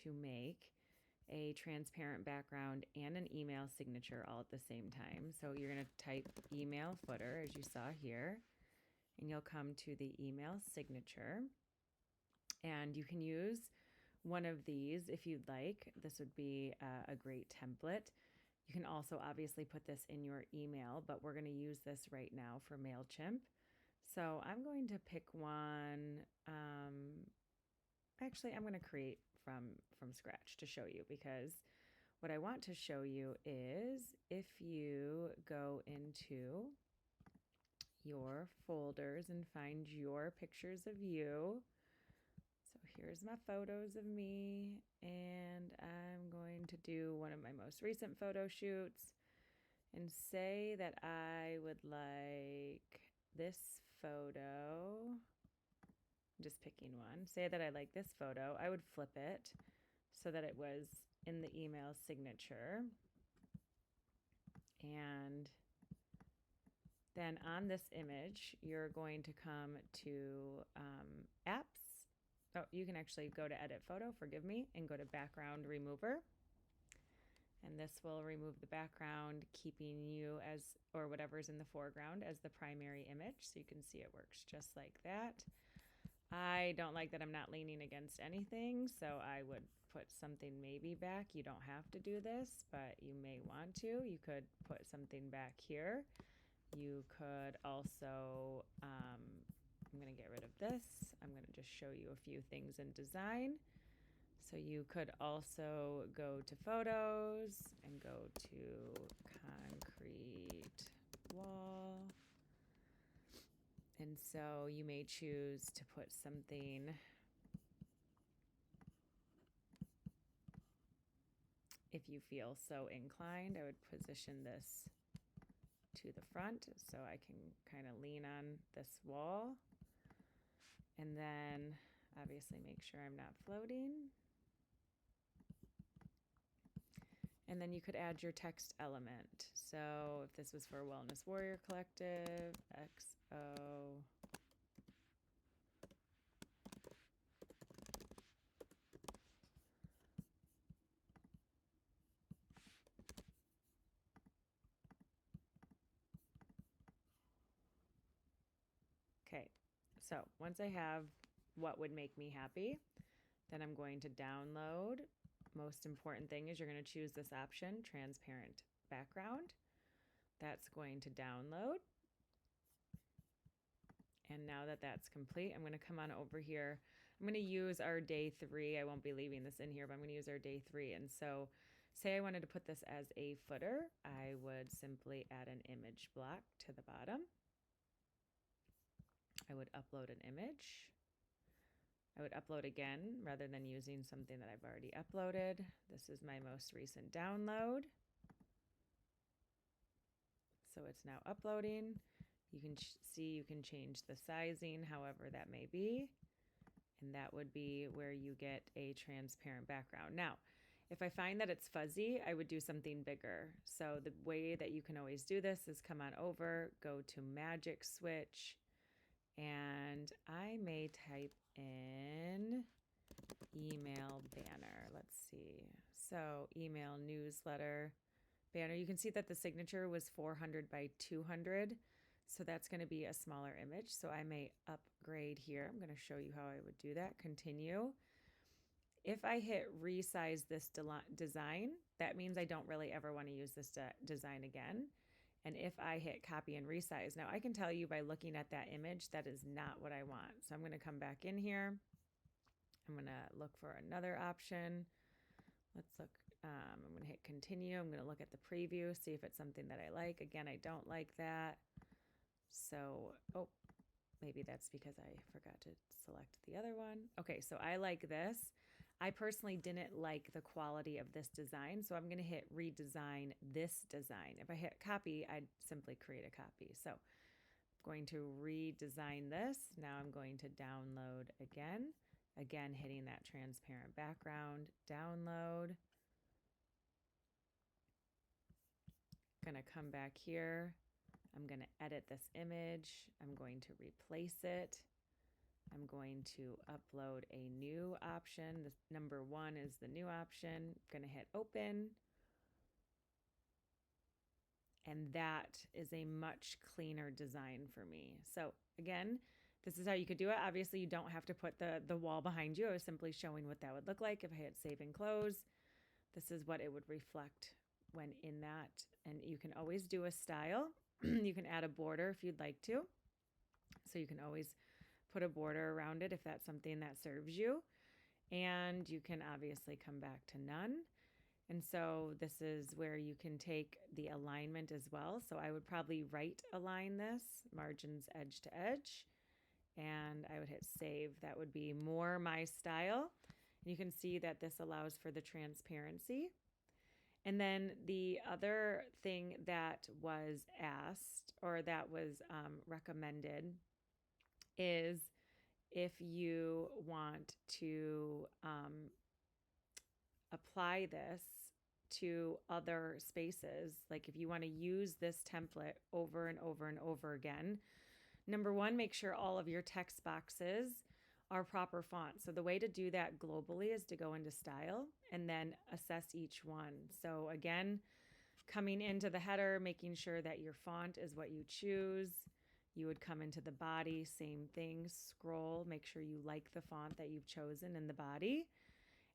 to make a transparent background and an email signature all at the same time. So you're going to type email footer as you saw here, and you'll come to the email signature. And you can use one of these if you'd like. This would be a great template. You can also obviously put this in your email, but we're going to use this right now for MailChimp. So I'm going to pick one. Actually, I'm going to create from scratch to show you, because what I want to show you is if you go into your folders and find your pictures of you. So here's my photos of me, and I'm going to do one of my most recent photo shoots and say that I would like this photo. I'm just picking one. Say that I like this photo. I would flip it so that it was in the email signature. And then on this image, you're going to come to apps. Oh, you can actually go to edit photo, forgive me, and go to background remover. And this will remove the background, keeping you as, or whatever's in the foreground, as the primary image. So you can see it works just like that. I don't like that I'm not leaning against anything, so I would put something maybe back. You don't have to do this, but you may want to. You could put something back here. You could also, I'm going to get rid of this. I'm going to just show you a few things in design. So you could also go to photos and go to concrete wall. And so you may choose to put something, if you feel so inclined. I would position this to the front so I can kind of lean on this wall. And then obviously make sure I'm not floating. And then you could add your text element. So if this was for Wellness Warrior Collective, XO. Okay, so once I have what would make me happy, then I'm going to download. Most important thing is you're going to choose this option, transparent background. That's going to download. And now that that's complete, I'm going to come on over here. I'm going to use our day 3. I won't be leaving this in here, but I'm going to use our day 3. And so say I wanted to put this as a footer, I would simply add an image block to the bottom. I would upload an image. I would upload again rather than using something that I've already uploaded. This is my most recent download. So it's now uploading. You can see you can change the sizing, however that may be. And that would be where you get a transparent background. Now, if I find that it's fuzzy, I would do something bigger. So the way that you can always do this is come on over, go to Magic Switch, and I may type in email banner. Let's see. So email newsletter banner. You can see that the signature was 400 by 200. So that's going to be a smaller image. So I may upgrade here. I'm going to show you how I would do that. Continue. If I hit resize this design, that means I don't really ever want to use this design again. And if I hit copy and resize, now I can tell you by looking at that image, that is not what I want. So I'm going to come back in here. I'm going to look for another option. Let's look, I'm going to hit continue. I'm going to look at the preview, see if it's something that I like. Again, I don't like that. So, oh, maybe that's because I forgot to select the other one. Okay, so I like this. I personally didn't like the quality of this design, so I'm going to hit redesign this design. If I hit copy, I'd simply create a copy. So I'm going to redesign this. Now I'm going to download again. Again, hitting that transparent background, download. Gonna come back here. I'm going to edit this image. I'm going to replace it. I'm going to upload a new option. The number 1 is the new option. I'm going to hit open. And that is a much cleaner design for me. So again, this is how you could do it. Obviously, you don't have to put the wall behind you. I was simply showing what that would look like. If I hit save and close, this is what it would reflect when in that. And you can always do a style. You can add a border if you'd like to. So you can always put a border around it if that's something that serves you. And you can obviously come back to none. And so this is where you can take the alignment as well. So I would probably right align this, margins edge to edge, and I would hit save. That would be more my style. You can see that this allows for the transparency. And then the other thing that was asked or that was recommended is if you want to apply this to other spaces, like if you want to use this template over and over and over again, number 1, make sure all of your text boxes are proper font. So the way to do that globally is to go into style and then assess each one. So again, coming into the header, making sure that your font is what you choose. You would come into the body, same thing, scroll, make sure you like the font that you've chosen in the body.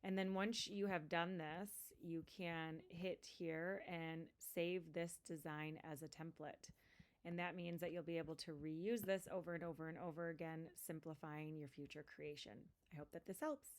And then once you have done this, you can hit here and save this design as a template. And that means that you'll be able to reuse this over and over and over again, simplifying your future creation. I hope that this helps.